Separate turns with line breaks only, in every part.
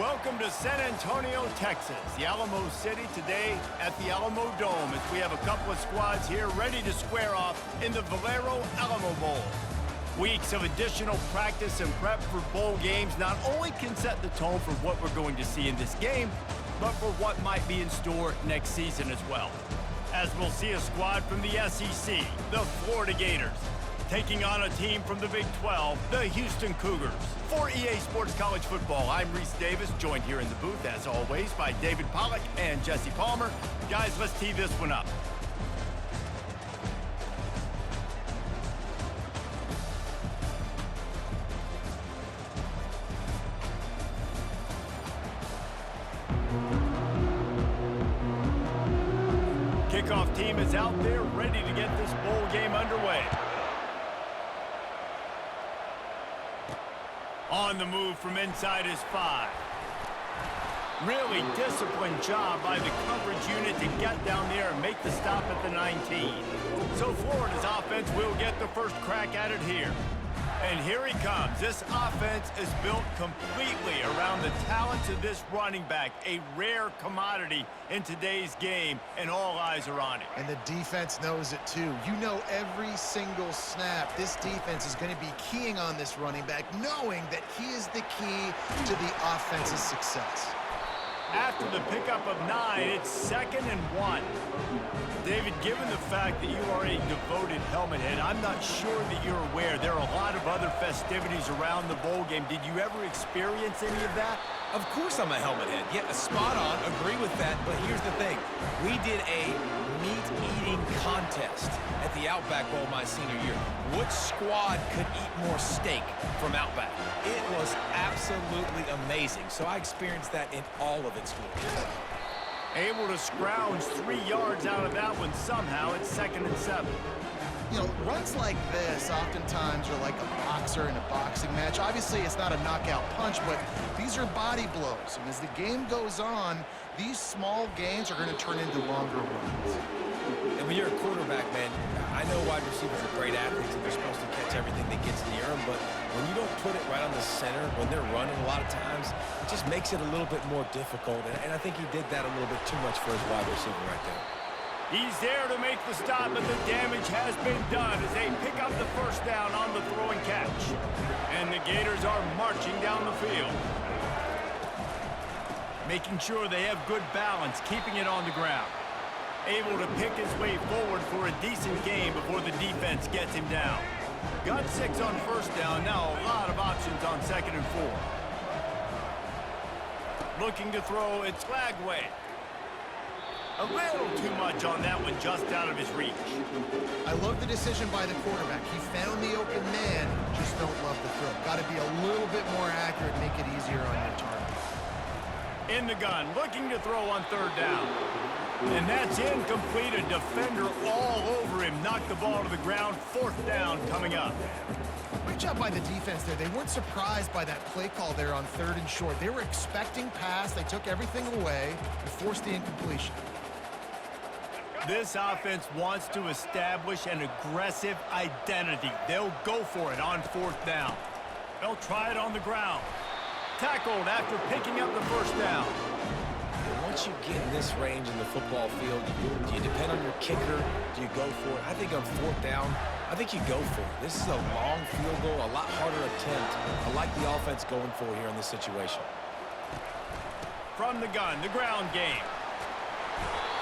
Welcome to San Antonio, Texas, the Alamo City today at the Alamo Dome as we have a couple of squads here ready to square off in the Valero Alamo Bowl. Weeks of additional practice and prep for bowl games not only can set the tone for what we're going to see in this game, but for what might be in store next season as well. As we'll see a squad from the SEC, the Florida Gators, taking on a team from the Big 12, the Houston Cougars. For EA Sports College Football, I'm Reese Davis, joined here in the booth, as always, by David Pollack and Jesse Palmer. Guys, let's tee this one up. Kickoff team is out there ready to get this bowl game underway. On the move from inside his 5. Really disciplined job by the coverage unit to get down there and make the stop at the 19. So Florida's offense will get the first crack at it here. And here he comes. This offense is built completely around the talents of this running back, a rare commodity in today's game, and all eyes are on it.
And the defense knows it too. You know every single snap, this defense is going to be keying on this running back, knowing that he is the key to the offense's success.
After the pickup of 9, it's 2nd and 1. David, given the fact that you are a devoted helmet head, I'm not sure that you're aware there are a lot of other festivities around the bowl game. Did you ever experience any of that?
Of course I'm a helmet head. Yeah, spot on. Agree with that. But here's the thing. We did a meat-eating contest at the Outback Bowl my senior year. Which squad could eat more steak from Outback? It was absolutely amazing. So I experienced that in all of its glory.
Able to scrounge 3 yards out of that one somehow. It's 2nd and 7.
You know, runs like this oftentimes are like a boxer in a boxing match. Obviously, it's not a knockout punch, but these are body blows. And as the game goes on, these small gains are going to turn into longer runs.
And when you're a quarterback, man, I know wide receivers are great athletes and they're supposed to catch everything that gets near them, but when you don't put it right on the center, when they're running a lot of times, it just makes it a little bit more difficult. And I think he did that a little bit too much for his wide receiver right there.
He's there to make the stop, but the damage has been done as they pick up the first down on the throw and catch. And the Gators are marching down the field, making sure they have good balance, keeping it on the ground. Able to pick his way forward for a decent game before the defense gets him down. Got 6 on first down, now a lot of options on 2nd and 4. Looking to throw, it's Flagway. A little too much on that one, just out of his reach.
I love the decision by the quarterback. He found the open man, just don't love the throw. Got to be a little bit more accurate, make it easier on your target.
In the gun, looking to throw on 3rd down. And that's incomplete. A defender all over him. Knocked the ball to the ground. 4th down coming up.
Great job by the defense there. They weren't surprised by that play call there on 3rd and short. They were expecting pass. They took everything away and forced the incompletion.
This offense wants to establish an aggressive identity. They'll go for it on 4th down. They'll try it on the ground. Tackled after picking up the first down.
Once you get in this range in the football field, do you depend on your kicker? Do you go for it? I think on 4th down, I think you go for it. This is a long field goal, a lot harder attempt. I like the offense going for it here in this situation.
From the gun, the ground game.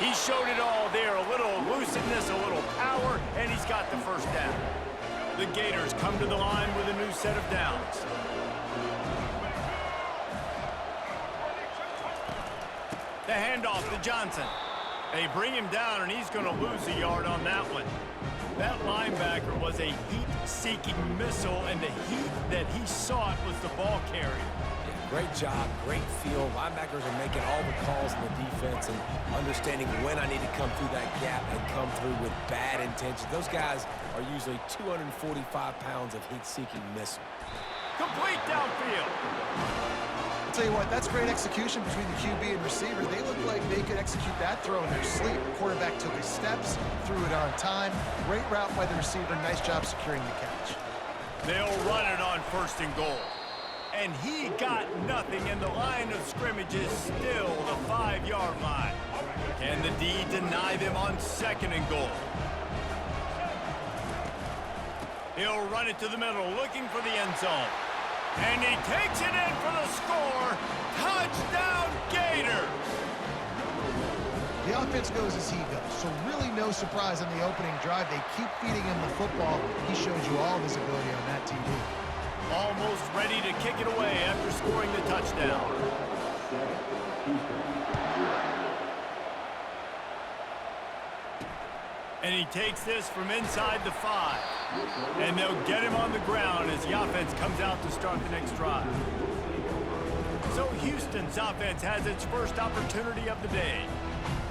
He showed it all there. A little elusiveness, a little power, and he's got the first down. The Gators come to the line with a new set of downs. The handoff to Johnson. They bring him down, and he's going to lose a yard on that one. That linebacker was a heat-seeking missile, and the heat that he sought was the ball carrier.
Yeah, great job, great feel. Linebackers are making all the calls in the defense and understanding when I need to come through that gap and come through with bad intentions. Those guys are usually 245 pounds of heat-seeking missile.
Complete downfield.
I'll tell you what, that's great execution between the QB and receiver. They look like they could execute that throw in their sleep. The quarterback took his steps, threw it on time. Great route by the receiver. Nice job securing the catch.
They'll run it on 1st and goal. And he got nothing, and the line of scrimmage is still the 5-yard line. Can the D deny them on 2nd and goal? He'll run it to the middle, looking for the end zone. And he takes it in for the score. Touchdown, Gators!
The offense goes as he goes, so really no surprise on the opening drive. They keep feeding him the football. He showed you all of his ability on that TD.
Almost ready to kick it away after scoring the touchdown. And he takes this from inside the 5. And they'll get him on the ground as the offense comes out to start the next drive. So Houston's offense has its first opportunity of the day.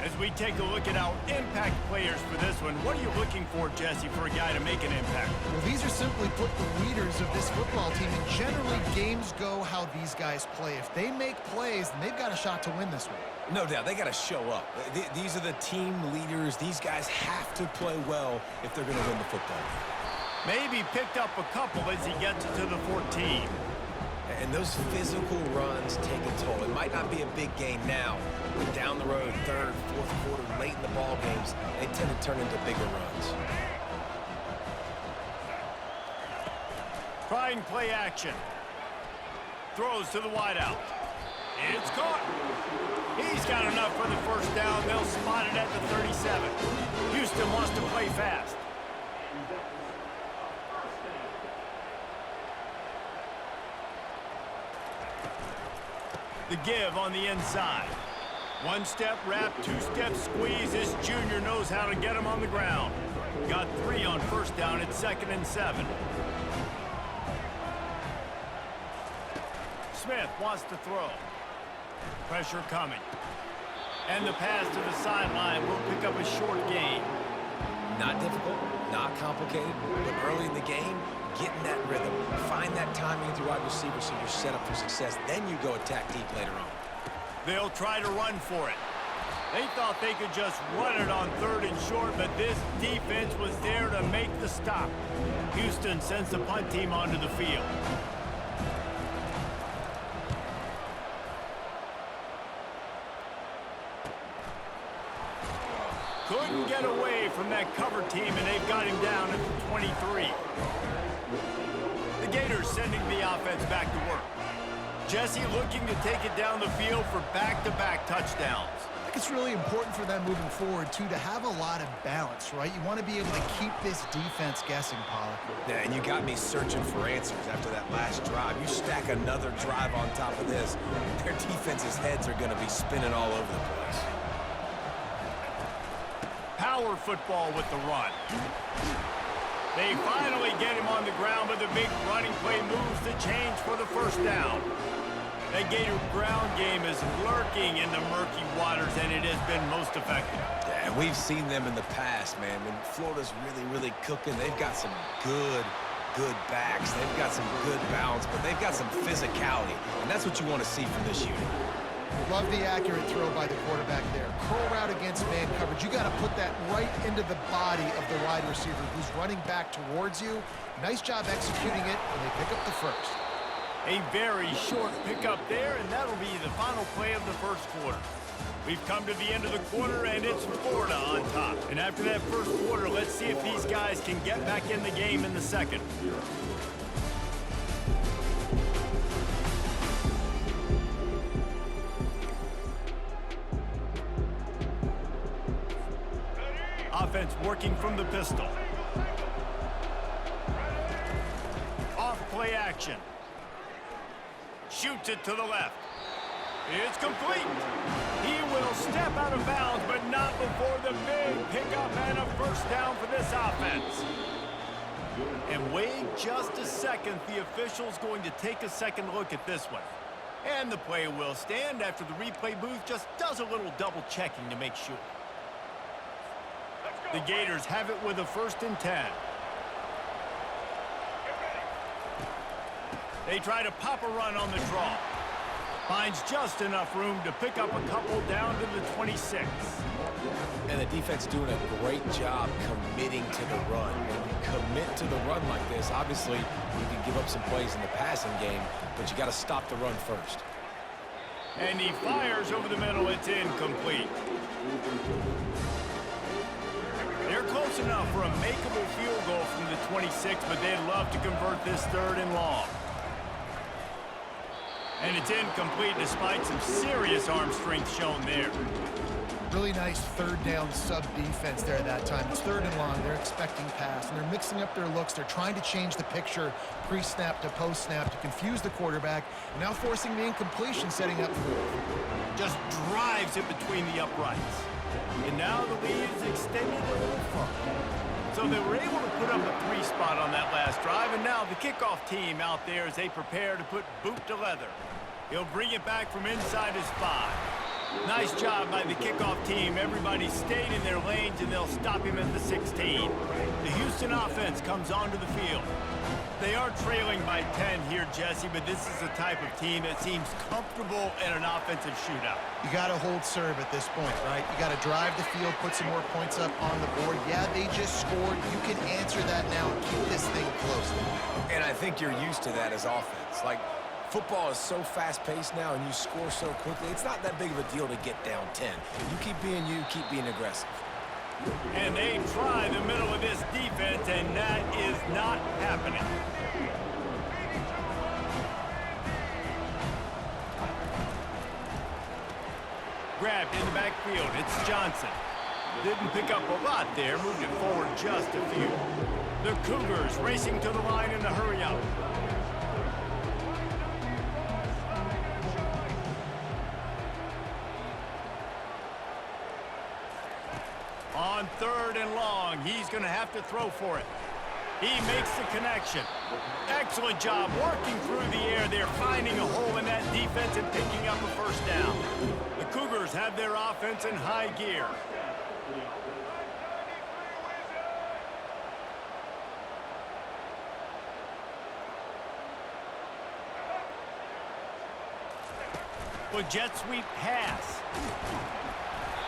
As we take a look at our impact players for this one, what are you looking for, Jesse, for a guy to make an impact?
Well, these are simply put the leaders of this football team, and generally games go how these guys play. If they make plays, then they've got a shot to win this one.
No doubt, they got to show up. These are the team leaders. These guys have to play well if they're going to win the football game.
Maybe picked up a couple as he gets it to the 14.
And those physical runs take a toll. It might not be a big game now, but down the road, 3rd, 4th quarter, late in the ball games, they tend to turn into bigger runs.
Trying play action. Throws to the wideout. It's caught. He's got enough for the first down. They'll spot it at the 37. Houston wants to play fast. The give on the inside. 1-step wrap, 2-step squeeze. This junior knows how to get him on the ground. Got 3 on first down at 2nd and 7. Smith wants to throw. Pressure coming. And the pass to the sideline will pick up a short gain.
Not difficult, not complicated, but early in the game, get in that rhythm. Find that timing with your wide receiver so you're set up for success. Then you go attack deep later on.
They'll try to run for it. They thought they could just run it on 3rd and short, but this defense was there to make the stop. Houston sends the punt team onto the field. Couldn't get away from that cover team, and they've got him down at the 23. The Gators sending the offense back to work. Jesse looking to take it down the field for back-to-back touchdowns.
I think it's really important for them moving forward, too, to have a lot of balance, right? You want to be able to keep this defense guessing, Pollard.
Yeah, and you got me searching for answers after that last drive. You stack another drive on top of this, their defense's heads are going to be spinning all over the place.
Power football with the run. They finally get him on the ground, but the big running play moves the change for the first down. The Gator ground game is lurking in the murky waters, and it has been most effective.
Yeah, and we've seen them in the past, man. When Florida's really cooking, they've got some good backs. They've got some good balance, but they've got some physicality, and that's what you want to see from this unit.
Love the accurate throw by the quarterback there. Curl route against man coverage. You got to put that right into the body of the wide receiver who's running back towards you. Nice job executing it, and they pick up the first.
A very short pickup there, and that'll be the final play of the first quarter. We've come to the end of the quarter, and it's Florida on top. And after that first quarter, let's see if these guys can get back in the game in the second. Offense working from the pistol. Off play action. Shoots it to the left. It's complete. He will step out of bounds, but not before the big pickup and a first down for this offense. And wait just a second. The official's going to take a second look at this one. And the play will stand after the replay booth just does a little double checking to make sure. The Gators have it with a 1st and 10. They try to pop a run on the draw. Finds just enough room to pick up a couple down to the 26.
And the defense doing a great job committing to the run. When you commit to the run like this, obviously you can give up some plays in the passing game, but you got to stop the run first.
And he fires over the middle. It's incomplete. They're close enough for a makeable field goal from the 26, but they'd love to convert this 3rd and long. And it's incomplete despite some serious arm strength shown there.
Really nice 3rd down sub-defense there that time. It's 3rd and long. They're expecting pass, and they're mixing up their looks. They're trying to change the picture pre-snap to post-snap to confuse the quarterback, and now forcing the incompletion, setting up 4th.
Just drives it between the uprights. And now the lead is extended a little further. So they were able to put up a 3 spot on that last drive, and now the kickoff team out there as they prepare to put boot to leather. He'll bring it back from inside his 5. Nice job by the kickoff team. Everybody stayed in their lanes, and they'll stop him at the 16. The Houston offense comes onto the field. They are trailing by 10 here, Jesse, but this is the type of team that seems comfortable in an offensive shootout.
You got to hold serve at this point, right? You got to drive the field, put some more points up on the board. Yeah, they just scored. You can answer that now and keep this thing close.
And I think you're used to that as offense. Like, football is so fast-paced now, and you score so quickly, it's not that big of a deal to get down 10. You keep being you, keep being aggressive.
And they try the middle of this defense, and that is not happening. Grabbed in the backfield. It's Johnson. Didn't pick up a lot there. Moved it forward just a few. The Cougars racing to the line in a hurry-up. On 3rd and long, he's going to have to throw for it. He makes the connection. Excellent job working through the air. They're finding a hole in that defense and picking up a 1st down. The Cougars have their offense in high gear. With jet sweep pass.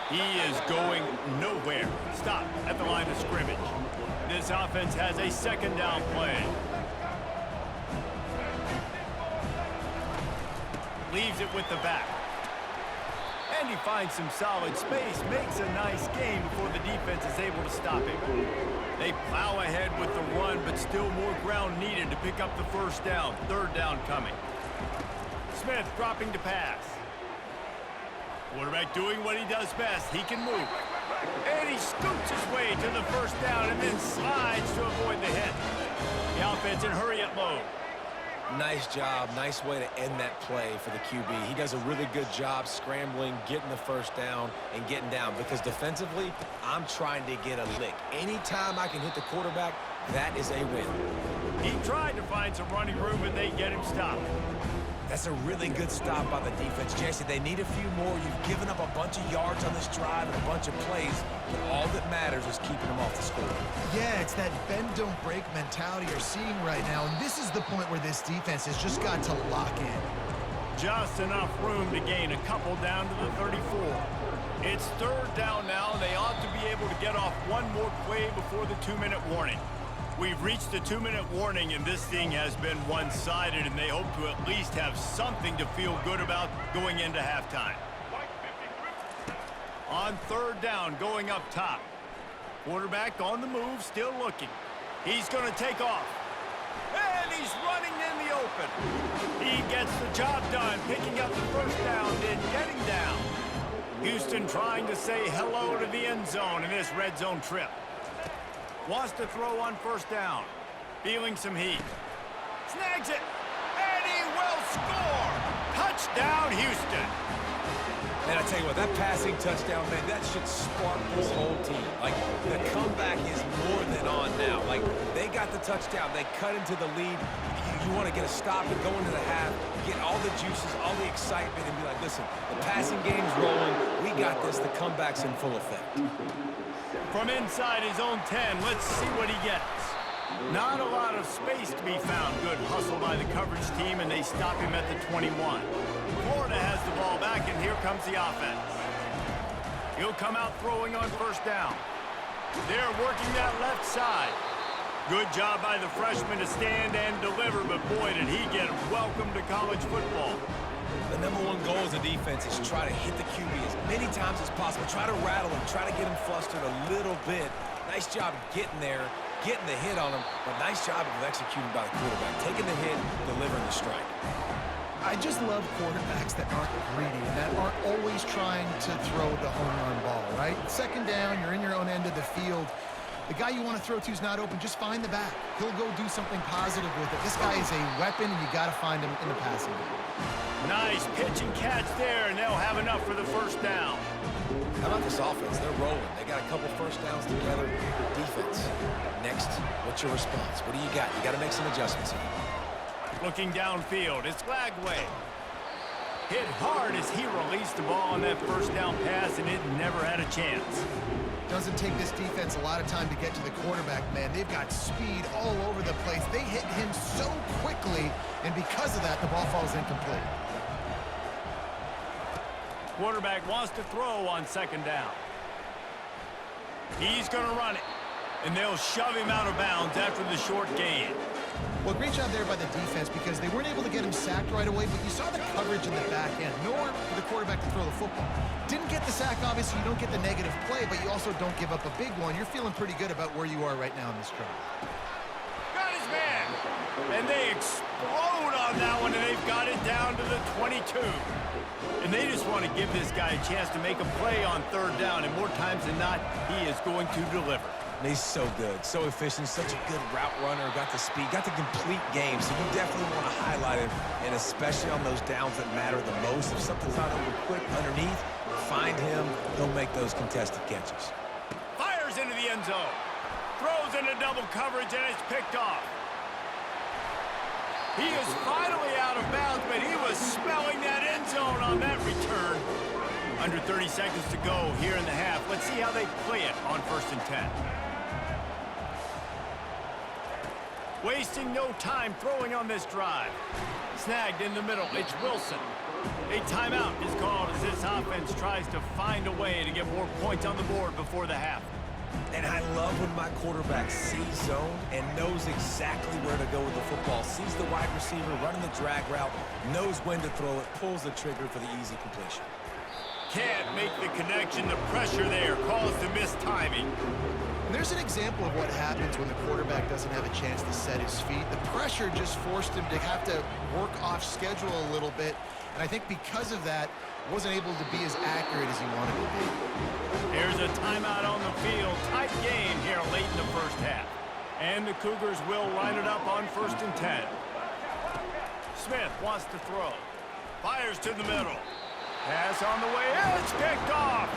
He is going nowhere. Stop at the line of scrimmage. This offense has a 2nd down play. Leaves it with the back. And he finds some solid space. Makes a nice gain before the defense is able to stop him. They plow ahead with the run, but still more ground needed to pick up the 1st down. 3rd down coming. Smith dropping to pass. Quarterback doing what he does best. He can move. And he scoots his way to the 1st down and then slides to avoid the hit. The offense in hurry-up mode.
Nice job. Nice way to end that play for the QB. He does a really good job scrambling, getting the 1st down, and getting down. Because defensively, I'm trying to get a lick. Anytime I can hit the quarterback, that is a win.
He tried to find some running room, but they get him stopped.
That's a really good stop by the defense. Jesse, they need a few more. You've given up a bunch of yards on this drive and a bunch of plays, but all that matters is keeping them off the score.
Yeah, it's that bend, don't break mentality you're seeing right now, and this is the point where this defense has just got to lock in.
Just enough room to gain a couple down to the 34. It's 3rd down now, and they ought to be able to get off one more play before the 2-minute warning. We've reached the 2-minute warning, and this thing has been one-sided, and they hope to at least have something to feel good about going into halftime. On 3rd down, going up top. Quarterback on the move, still looking. He's going to take off. And he's running in the open. He gets the job done, picking up the 1st down, then getting down. Houston trying to say hello to the end zone in this red zone trip. Wants to throw on 1st down. Feeling some heat. Snags it. And he will score. Touchdown, Houston.
And I tell you what, that passing touchdown, man, that should spark this whole team. Like, the comeback is more than on now. Like, they got the touchdown. They cut into the lead. You want to get a stop and go into the half, get all the juices, all the excitement, and be like, listen, the passing game's rolling. We got this. The comeback's in full effect.
From inside his own 10, let's see what he gets. Not a lot of space to be found. Good hustle by the coverage team, and they stop him at the 21. Florida has the ball back, and here comes the offense. He'll come out throwing on first down. They're working that left side. Good job by the freshman to stand and deliver, but boy, did he get welcome to college football.
The number one goal as a defense is try to hit the QB as many times as possible. Try to rattle him, try to get him flustered a little bit. Nice job getting there, getting the hit on him, but nice job of executing by the quarterback. Taking the hit, delivering the strike.
I just love quarterbacks that aren't greedy and that aren't always trying to throw the home run ball, right? Second down, you're in your own end of the field. The guy you want to throw to is not open. Just find the back. He'll go do something positive with it. This guy is a weapon, and you got to find him in the passing game.
Nice pitch and catch there, and they'll have enough for the first down.
How about this offense? They're rolling. They got a couple first downs together. Defense. Next, what's your response? What do you got? You got to make some adjustments here.
Looking downfield, it's Lagway. Hit hard as he released the ball on that first down pass, and it never had a chance.
Doesn't take this defense a lot of time to get to the quarterback, man. They've got speed all over the place. They hit him so quickly, and because of that, the ball falls incomplete.
Quarterback wants to throw on second down. He's going to run it, and they'll shove him out of bounds after the short gain.
Well, great job there by the defense because they weren't able to get him sacked right away, but you saw the coverage in the back end. Nowhere for the quarterback to throw the football. Didn't get the sack, obviously. You don't get the negative play, but you also don't give up a big one. You're feeling pretty good about where you are right now in this drive.
Got his man, and they explode on that one, and they've got it down to the 22. And they just want to give this guy a chance to make a play on third down, and more times than not, he is going to deliver.
He's so good, so efficient, such a good route runner, got the speed, got the complete game, so you definitely want to highlight him, and especially on those downs that matter the most. If something's not over quick underneath, find him, he'll make those contested catches.
Fires into the end zone, throws into double coverage, and it's picked off. He is finally out of bounds, but he was smelling that end zone on that return. Under 30 seconds to go here in the half. Let's see how they play it on 1st and 10. Wasting no time throwing on this drive. Snagged in the middle, it's Wilson. A timeout is called as this offense tries to find a way to get more points on the board before the half.
And I love when my quarterback sees zone and knows exactly where to go with the football. Sees the wide receiver running the drag route, knows when to throw it, pulls the trigger for the easy completion.
Can't make the connection. The pressure there caused the missed timing.
And there's an example of what happens when the quarterback doesn't have a chance to set his feet. The pressure just forced him to have to work off schedule a little bit. And I think because of that, wasn't able to be as accurate as he wanted to be.
Here's a timeout on the field. Tight game here late in the first half. And the Cougars will line it up on 1st and 10. Smith wants to throw. Fires to the middle. Pass on the way in. It's picked off.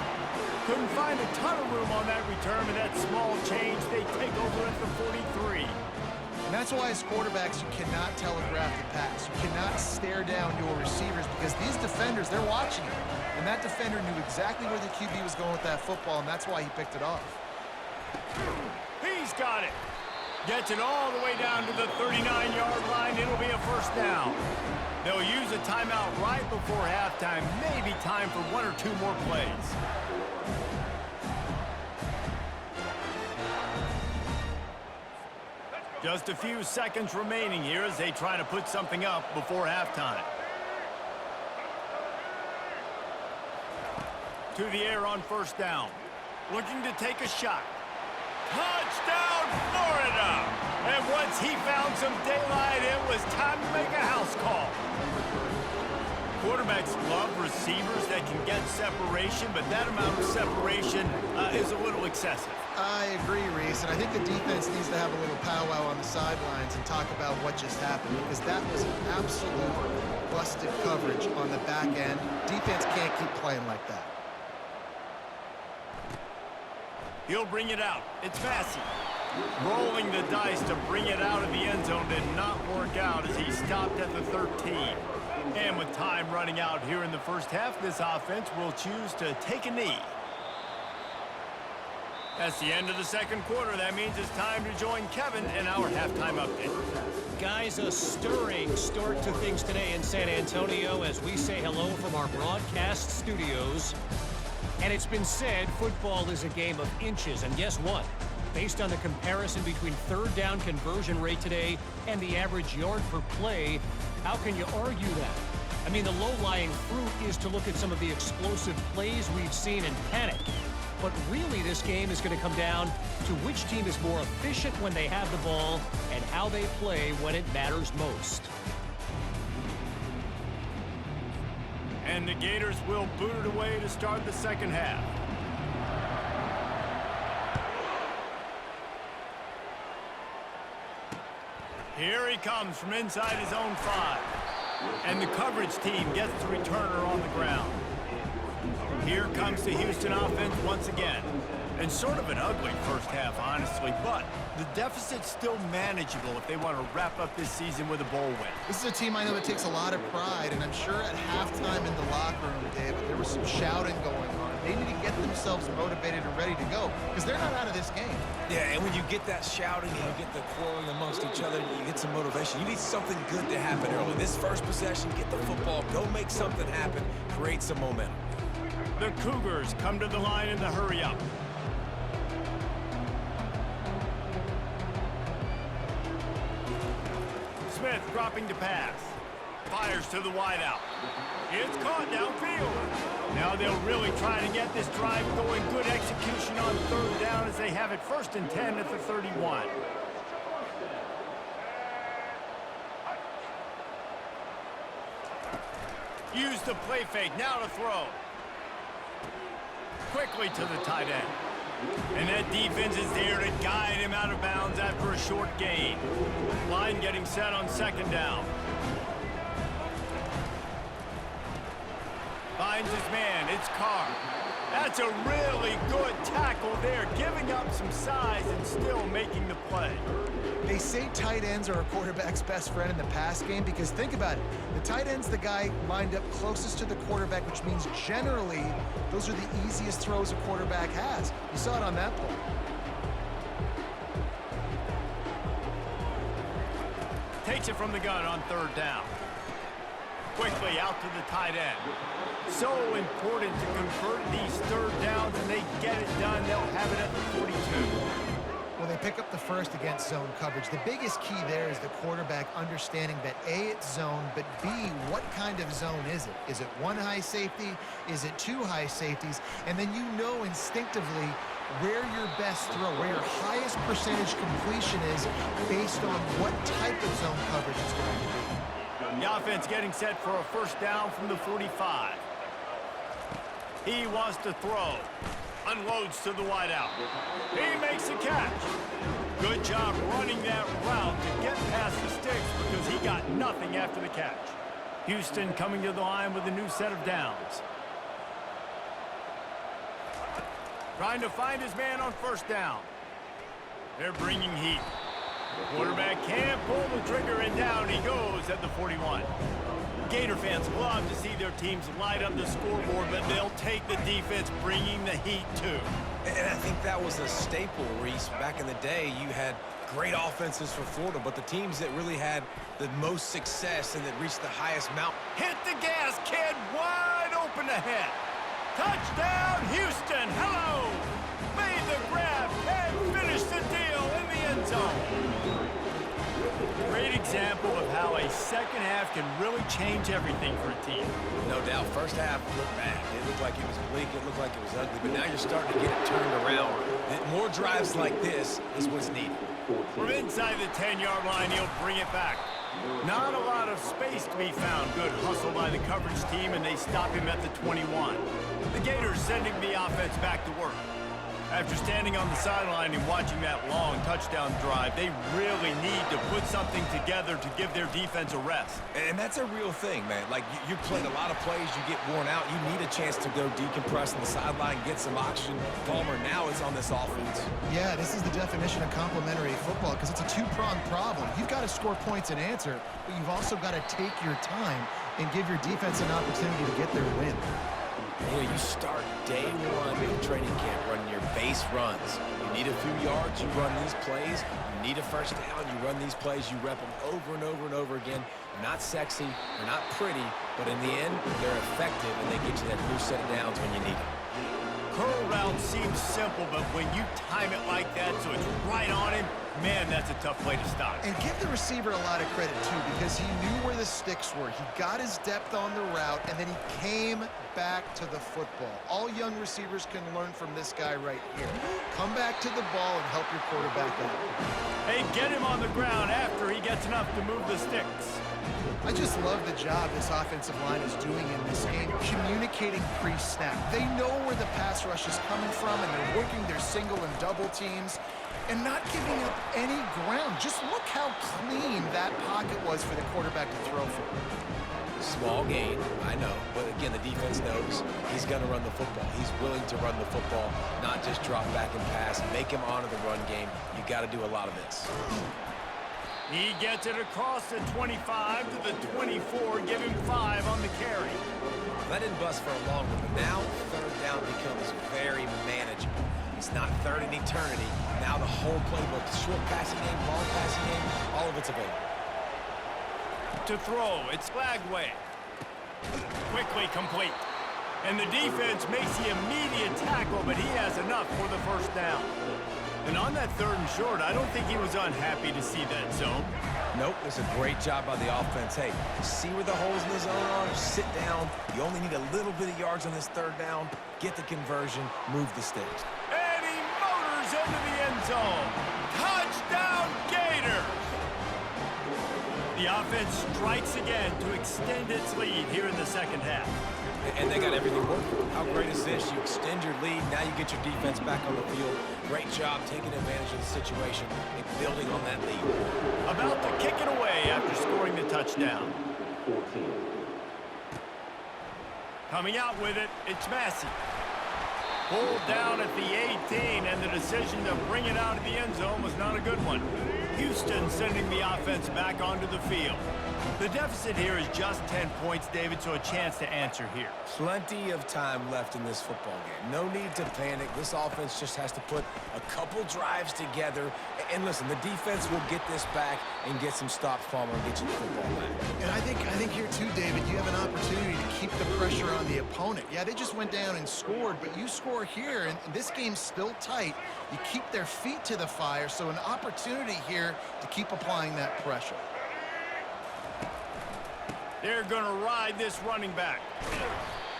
Couldn't find a ton of room on that return, and that small change, they take over at the 43.
And that's why as quarterbacks, you cannot telegraph the pass. You cannot stare down your receivers because these defenders, they're watching you. And that defender knew exactly where the QB was going with that football, and that's why he picked it off.
He's got it. Gets it all the way down to the 39-yard line. It'll be a first down. They'll use a timeout right before halftime. Maybe time for 1 or 2 more plays. Just a few seconds remaining here as they try to put something up before halftime. To the air on first down. Looking to take a shot. Touchdown, Florida! And once he found some daylight, it was time to make a house call. Quarterbacks love receivers that can get separation, but that amount of separation is a little excessive.
I agree, Reese, and I think the defense needs to have a little powwow on the sidelines and talk about what just happened because that was an absolute busted coverage on the back end. Defense can't keep playing like that.
He'll bring it out. It's Massey. Rolling the dice to bring it out of the end zone did not work out as he stopped at the 13. And with time running out here in the first half, this offense will choose to take a knee. That's the end of the second quarter. That means it's time to join Kevin in our halftime update.
Guys, a stirring start to things today in San Antonio as we say hello from our broadcast studios. And it's been said football is a game of inches. And guess what? Based on the comparison between third down conversion rate today and the average yard per play, how can you argue that? I mean, the low-lying fruit is to look at some of the explosive plays we've seen and panic. But really, this game is going to come down to which team is more efficient when they have the ball and how they play when it matters most.
And the Gators will boot it away to start the second half. Here he comes from inside his own 5. And the coverage team gets the returner on the ground. Here comes the Houston offense once again. And sort of an ugly first half, honestly, but the deficit's still manageable if they want to wrap up this season with a bowl win.
This is a team I know that takes a lot of pride, and I'm sure at halftime in the locker room, David, there was some shouting going on. They need to get themselves motivated and ready to go because they're not out of this game.
Yeah, and when you get that shouting and you get the quarreling amongst each other, you get some motivation. You need something good to happen early. This first possession, get the football, go make something happen, create some momentum.
The Cougars come to the line in the hurry-up. Smith dropping to pass. Fires to the wideout. It's caught downfield. Now they'll really try to get this drive going. Good execution on third down as they have it 1st and 10 at the 31. Use the play fake. Now to throw. Quickly to the tight end. And that defense is there to guide him out of bounds after a short gain. Line getting set on 2nd down. Finds his man. It's Carr. That's a really good tackle there, giving up some size and still making the play.
They say tight ends are a quarterback's best friend in the pass game because think about it. The tight end's the guy lined up closest to the quarterback, which means generally those are the easiest throws a quarterback has. You saw it on that play.
Takes it from the gun on 3rd down. Quickly out to the tight end. So important to convert these 3rd downs, and they get it done. They'll have it at the 42.
Well, they pick up the first against zone coverage. The biggest key there is the quarterback understanding that A, it's zone, but B, what kind of zone is it? Is it 1 high safety? Is it 2 high safeties? And then you know instinctively where your best throw, where your highest percentage completion is based on what type of zone coverage is going to be.
The offense getting set for a 1st down from the 45. He wants to throw. Unloads to the wideout. He makes a catch. Good job running that route to get past the sticks because he got nothing after the catch. Houston coming to the line with a new set of downs. Trying to find his man on 1st down. They're bringing heat. Quarterback can't pull the trigger, and down he goes at the 41. Gator fans love to see their teams light up the scoreboard, but they'll take the defense bringing the heat too.
And I think that was a staple, Reese. Back in the day, you had great offenses for Florida, but the teams that really had the most success and that reached the highest mountain.
Hit the gas, kid, wide open ahead. Touchdown, Houston, hello! Made the grab and finished the deal in the end zone. Great example of how a second half can really change everything for a team.
No doubt, first half looked bad. It looked like it was bleak, it looked like it was ugly, but now you're starting to get it turned around. More drives like this is what's needed.
From inside the 10-yard line, he'll bring it back. Not a lot of space to be found. Good hustle by the coverage team, and they stop him at the 21. The Gators sending the offense back to work. After standing on the sideline and watching that long touchdown drive, they really need to put something together to give their defense a rest.
And that's a real thing, man. Like, you played a lot of plays, you get worn out, you need a chance to go decompress on the sideline, get some oxygen. Palmer now is on this offense.
Yeah, this is the definition of complementary football because it's a two-pronged problem. You've got to score points and answer, but you've also got to take your time and give your defense an opportunity to get their win.
Yeah, you start day one of training camp running your base runs. You need a few yards, you run these plays. You need a first down, you run these plays. You rep them over and over and over again. They're not sexy, they're not pretty, but in the end, they're effective, and they get you that new set of downs when you need them.
Curl route seems simple, but when you time it like that so it's right on him, man, that's a tough play to stop.
And give the receiver a lot of credit, too, because he knew where the sticks were. He got his depth on the route, and then he came back to the football. All young receivers can learn from this guy right here. Come back to the ball and help your quarterback out.
Hey, get him on the ground after he gets enough to move the sticks.
I just love the job this offensive line is doing in this game, communicating pre-snap. They know where the pass rush is coming from, and they're working their single and double teams and not giving up any ground. Just look how clean that pocket was for the quarterback to throw from.
Small gain, I know, but again, the defense knows he's going to run the football. He's willing to run the football, not just drop back and pass, make him honor the run game. You got to do a lot of this.
He gets it across the 25 to the 24, give him 5 on the carry.
That didn't bust for a long one, but now third down becomes very manageable. It's not third in eternity. Now the whole playbook, short passing game, long passing game, all of it's available.
To throw, it's Flagway. Quickly complete. And the defense makes the immediate tackle, but he has enough for the first down. And on that 3rd and short, I don't think he was unhappy to see that zone.
Nope, it's a great job by the offense. Hey, see where the holes in the zone are? Sit down. You only need a little bit of yards on this 3rd down. Get the conversion, move the sticks.
And he motors into the end zone. Touchdown, Gators! The offense strikes again to extend its lead here in the second half.
And they got everything working. How great is this? You extend your lead. Now you get your defense back on the field. Great job taking advantage of the situation and building on that lead.
About to kick it away after scoring the touchdown.
14.
Coming out with it, it's Massey. Pulled down at the 18, and the decision to bring it out of the end zone was not a good one. Houston sending the offense back onto the field. The deficit here is just 10 points, David, so a chance to answer here.
Plenty of time left in this football game. No need to panic. This offense just has to put a couple drives together. And listen, the defense will get this back and get some stops, Palmer, and get you the football back.
And I think here too, David, you have an opportunity to keep the pressure on the opponent. Yeah, they just went down and scored, but you score here, and this game's still tight. You keep their feet to the fire, so an opportunity here to keep applying that pressure.
They're going to ride this running back.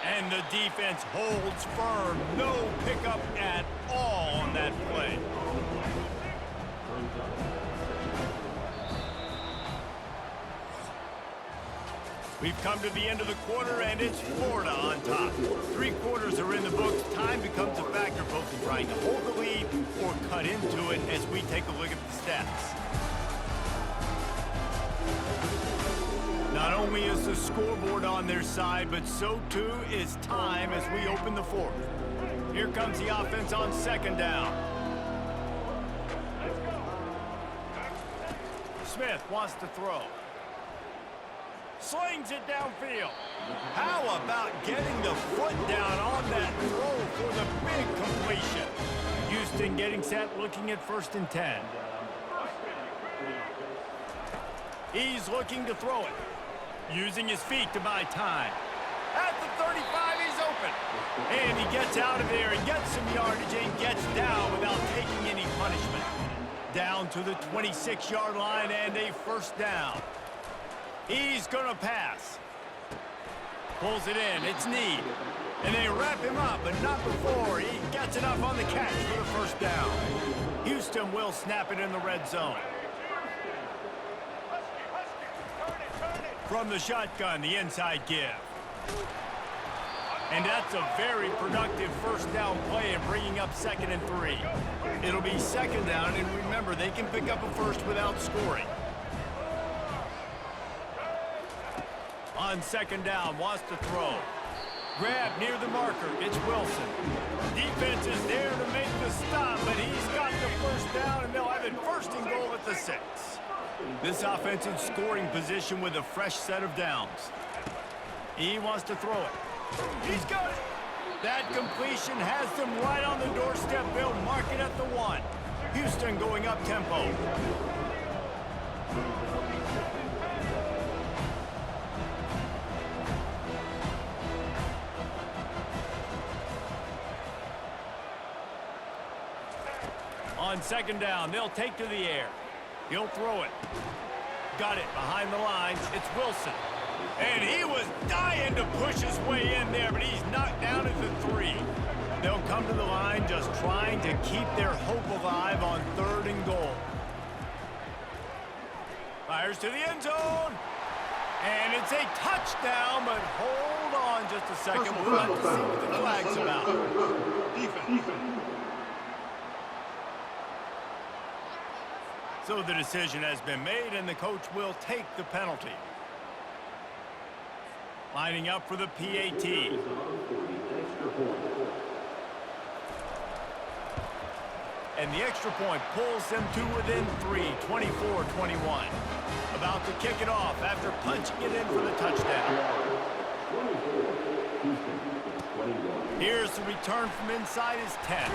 And the defense holds firm. No pickup at all on that play. We've come to the end of the quarter, and it's Florida on top. 3 quarters are in the books. Time becomes a factor both in trying to hold the lead or cut into it as we take a look at the stats. Not only is the scoreboard on their side, but so too is time as we open the 4th. Here comes the offense on 2nd down. Smith wants to throw. Slings it downfield. How about getting the foot down on that throw for the big completion? Houston getting set, looking at 1st and 10. He's looking to throw it. Using his feet to buy time. At the 35, he's open. And he gets out of there and gets some yardage and gets down without taking any punishment. Down to the 26-yard line and a 1st down. He's going to pass. Pulls it in. It's Need. And they wrap him up, but not before he gets enough on the catch for the 1st down. Houston will snap it in the red zone. From the shotgun, the inside give. And that's a very productive 1st down play and bringing up 2nd and 3. It'll be 2nd down, and remember, they can pick up a 1st without scoring. On 2nd down, wants to throw. Grab near the marker, it's Wilson. Defense is there to make the stop, but he's got the 1st down, and they'll have it 1st and goal at the 6. This offense in scoring position with a fresh set of downs. He wants to throw it. He's got it. That completion has them right on the doorstep. They'll mark it at the 1. Houston going up tempo. On second down, they'll take to the air. He'll throw it. Got it behind the line. It's Wilson. And he was dying to push his way in there, but he's knocked down at the 3. They'll come to the line just trying to keep their hope alive on 3rd and goal. Fires to the end zone. And it's a touchdown, but hold on just a second. We'll have to see what the flag's about. So the decision has been made, and the coach will take the penalty. Lining up for the PAT. And the extra point pulls them to within 3, 24-21. About to kick it off after punching it in for the touchdown. Here's the return from inside his 10.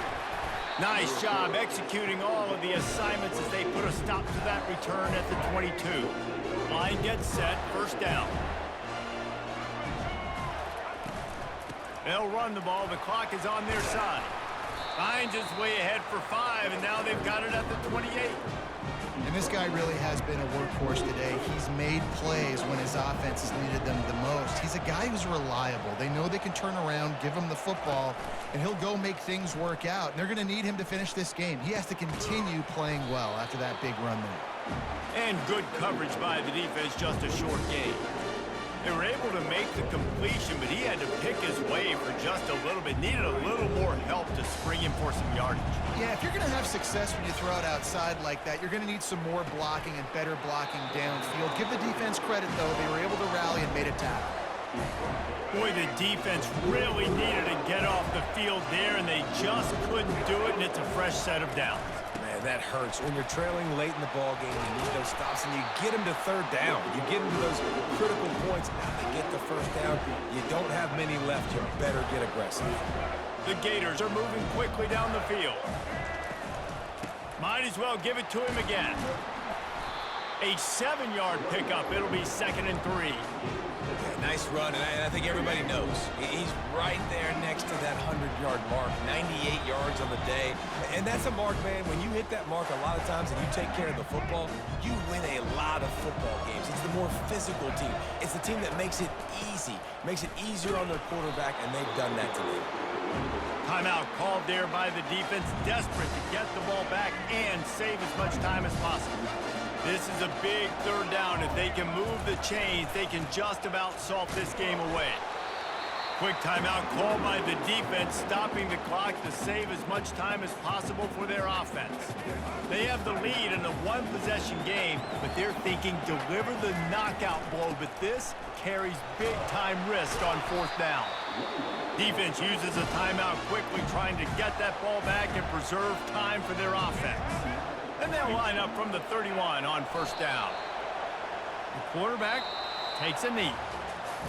Nice job executing all of the assignments as they put a stop to that return at the 22. Line gets set, first down. They'll run the ball. The clock is on their side. Finds his way ahead for 5, and now they've got it at the 28.
And this guy really has been a workhorse today. He's made plays when his offense has needed them the most. He's a guy who's reliable. They know they can turn around, give him the football, and he'll go make things work out. And they're going to need him to finish this game. He has to continue playing well after that big run there.
And good coverage by the defense, just a short game. They were able to make the completion, but he had to pick his way for just a little bit. Needed a little more help to spring him for some yardage.
Yeah, if you're going to have success when you throw it outside like that, you're going to need some more blocking and better blocking downfield. Give the defense credit, though. They were able to rally and made a tackle.
Boy, the defense really needed to get off the field there, and they just couldn't do it, and it's a fresh set of downs.
Man, that hurts. When you're trailing late in the ball game, you need those stops, and you get them to 3rd down. You get them to those critical points. Now they get the 1st down. You don't have many left. You better get aggressive.
The Gators are moving quickly down the field. Might as well give it to him again. A 7-yard pickup. It'll be 2nd and 3.
Yeah, nice run, and I think everybody knows. He's right there next to that 100-yard mark, 98 yards on the day. And that's a mark, man. When you hit that mark a lot of times and you take care of the football, you win a lot of football games. It's the more physical team. It's the team that makes it easy, makes it easier on their quarterback, and they've done that today.
Timeout called there by the defense, desperate to get the ball back and save as much time as possible. This is a big 3rd down. If they can move the chains, they can just about solve this game away. Quick timeout called by the defense, stopping the clock to save as much time as possible for their offense. They have the lead in a 1-possession game, but they're thinking deliver the knockout blow, but this carries big-time risk on 4th down. Defense uses a timeout quickly, trying to get that ball back and preserve time for their offense. And they'll line up from the 31 on 1st down. The quarterback takes a knee.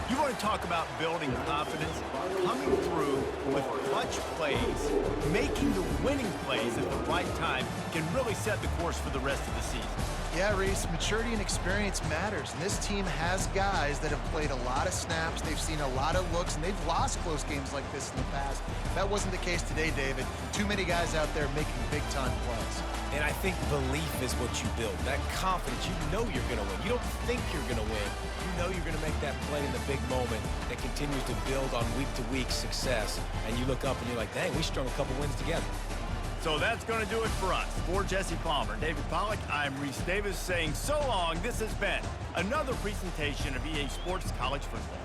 You want to talk about building confidence? Coming through with clutch plays, making the winning plays at the right time can really set the course for the rest of the season.
Yeah, Reese, maturity and experience matters, and this team has guys that have played a lot of snaps, they've seen a lot of looks, and they've lost close games like this in the past. That wasn't the case today, David. Too many guys out there making big-time plays.
And I think belief is what you build, that confidence. You know you're going to win. You don't think you're going to win. You know you're going to make that play in the big moment that continues to build on week-to-week success. And you look up and you're like, dang, we strung a couple wins together.
So that's going to do it for us. For Jesse Palmer, David Pollack, I'm Reese Davis saying so long. This has been another presentation of EA Sports College Football.